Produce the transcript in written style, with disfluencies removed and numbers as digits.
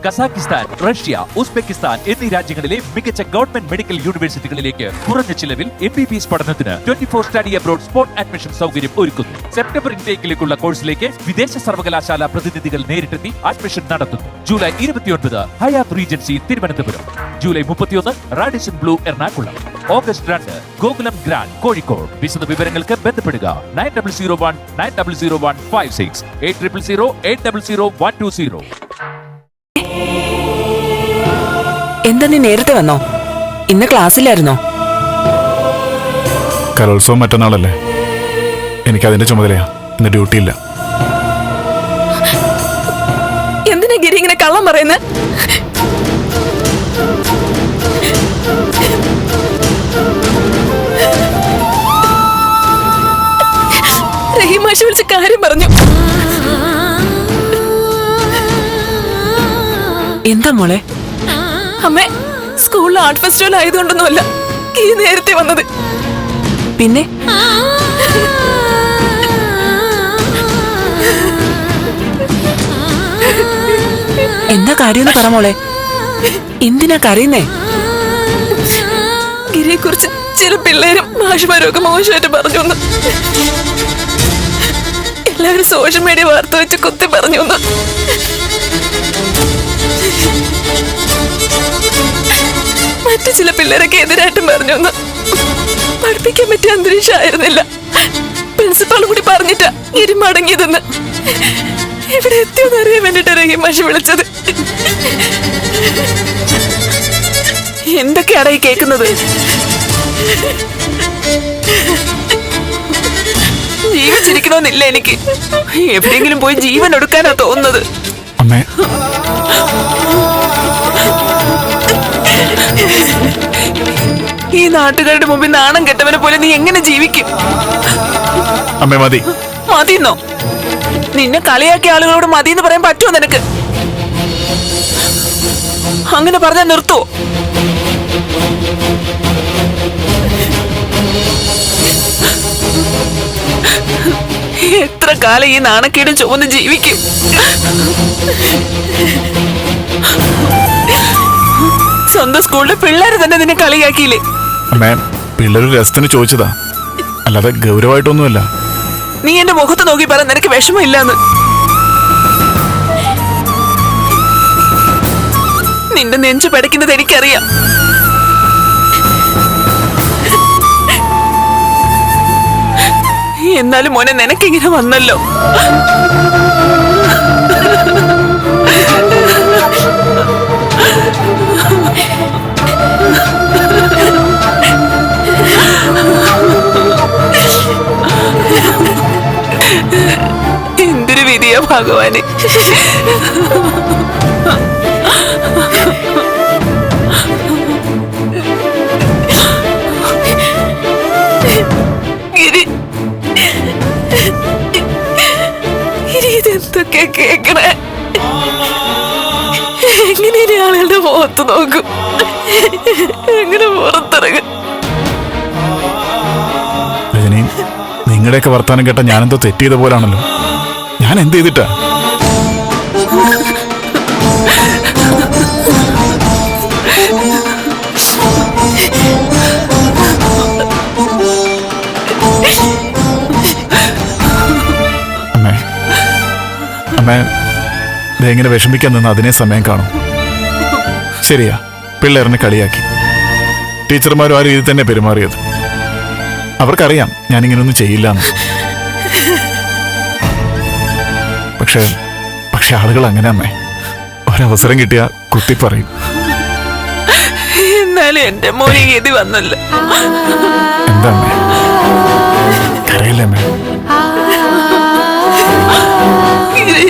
Kazakhstan, Russia, Uzbekistan എന്നീ രാജ്യങ്ങളിലെ മികച്ച ഗവൺമെന്റ് മെഡിക്കൽ യൂണിവേഴ്സിറ്റികളിലേക്ക് കുറഞ്ഞ ചിലവിൽ MBBS പഠനത്തിന് 24 സ്റ്റഡി അബ്രോഡ് സ്പോട്ട് അഡ്മിഷൻ സൗകര്യം ഒരുക്കുന്നു. സെപ്റ്റംബർ ഇൻടേക്കിലേക്കുള്ള കോഴ്സിലേക്ക് വിദേശ സർവകലാശാല പ്രതിനിധികൾ നേരിട്ടെത്തി അഡ്മിഷൻ നടത്തുന്നു. July 29 Hyatt Regency Thiruvananthapuram, July 31 Radisson Blu Ernakulam, August 2 Gokulam grand Kozhikode. വിശദ വിവരങ്ങൾക്ക് ബന്ധപ്പെടുക 9001900156 8000800120. എന്താ നീ നേരത്തെ വന്നോ? ഇന്ന് ക്ലാസ്സിലായിരുന്നോ? കലോത്സവം മറ്റന്നാളല്ലേ, എനിക്കതിന്റെ ചുമതലയാ. ഇന്ന് ഡ്യൂട്ടി ഇല്ല. എന്തിനാ ഗിരി ഇങ്ങനെ കള്ളം പറയുന്നത്? റഹീമാഷ് വിളിച്ച കാര്യം പറഞ്ഞു. എന്താ മോളെ? അമ്മേ, സ്കൂളിൽ ആർട്ട് ഫെസ്റ്റിവൽ ആയതുകൊണ്ടൊന്നുമല്ല ഗിരി നേരത്തെ വന്നത്. പിന്നെ എന്താ കാര്യമെന്ന് പറ മോളെ. എന്തിനാ കരയുന്നേ? ഗിരിയെ കുറിച്ച് ചില പിള്ളേരും മാഷുമാരും ഒക്കെ മോശമായിട്ട് പറഞ്ഞു. എല്ലാവരും സോഷ്യൽ മീഡിയ വാർത്ത വെച്ച് കുത്തി പറഞ്ഞു. മറ്റു ചില പിള്ളേരൊക്കെ എതിരായിട്ടും പറഞ്ഞു. പഠിപ്പിക്കാൻ പറ്റിയ അന്തരീക്ഷം ആയിരുന്നില്ല. പ്രിൻസിപ്പാൾ കൂടി പറഞ്ഞിട്ടാ ഗിരി മടങ്ങിയതെന്ന്. ഇവിടെ എത്തിയെന്ന് അറിയാൻ വേണ്ടിട്ടാ റഹീമാഷ് വിളിച്ചത്. എന്തൊക്കെയാടാ ഈ കേൾക്കുന്നത്? ജീവിച്ചിരിക്കണമെന്നില്ല എനിക്ക്. എവിടെയെങ്കിലും പോയി ജീവൻ എടുക്കാനാ തോന്നുന്നത്. അമ്മേ, ഈ നാട്ടുകാരുടെ മുമ്പിൽ നാണം കെട്ടവനെ പോലെ നീ എങ്ങനെ ജീവിക്കും? അമ്മേ മതി. മതിന്നോ? നിന്നെ കളിയാക്കിയ ആളുകളോട് മതിന്ന് പറയാൻ പറ്റുമോ നിനക്ക്? അങ്ങനെ പറഞ്ഞാൽ നിർത്തുവോ? എത്ര കാലം ഈ നാണക്കേടും ചുമന്ന് ജീവിക്കും? സ്വന്തം സ്കൂളിലെ പിള്ളേര് തന്നെ നിന്നെ കളിയാക്കിയില്ലേ? അമ്മേ, പിള്ളേര് രസത്തിന് ചോദിച്ചതാ, അല്ലാതെ ഗൗരവമായിട്ടൊന്നുമല്ല. നീ എന്റെ മുഖത്ത് നോക്കി പറ നിനക്ക് വിഷമമില്ലാന്ന്. നിന്റെ നെഞ്ചു പടയ്ക്കുന്നത് എനിക്കറിയാം. എന്നാലും മോനെ നിനക്കിങ്ങനെ വന്നല്ലോ. എന്തൊരു വിധിയാ ഭഗവാന്. ഗിരി, ഇതെന്തൊക്കെ കേക്കണേ? എങ്ങനെ ആളുകളുടെ മുഖത്ത് നോക്കും? എങ്ങനെ പുറത്തിറങ്ങും? രജനി, നിങ്ങളുടെയൊക്കെ വർത്താനം കേട്ട ഞാനെന്തോ തെറ്റ് ചെയ്ത പോലാണല്ലോ. ഞാൻ എന്ത് ചെയ്തിട്ടാ? അമ്മേ, അമ്മേ, ഇതെങ്ങനെ വിഷമിക്കാൻ നിന്ന് അതിനെ സമയം കാണും. ശരിയാ, പിള്ളേറിനെ കളിയാക്കി. ടീച്ചർമാരും ആ രീതിയിൽ തന്നെ പെരുമാറിയത്. അവർക്കറിയാം ഞാനിങ്ങനൊന്നും ചെയ്യില്ലാന്ന്. പക്ഷെ ആളുകൾ അങ്ങനെ അമ്മേ, ഒരവസരം കിട്ടിയ കുത്തി പറയും. എന്നാലും എന്റെ മോനെ ഗതി വന്നല്ല. എന്താ അമ്മേ, കരയില്ലേ അമ്മേ? ഗിരി,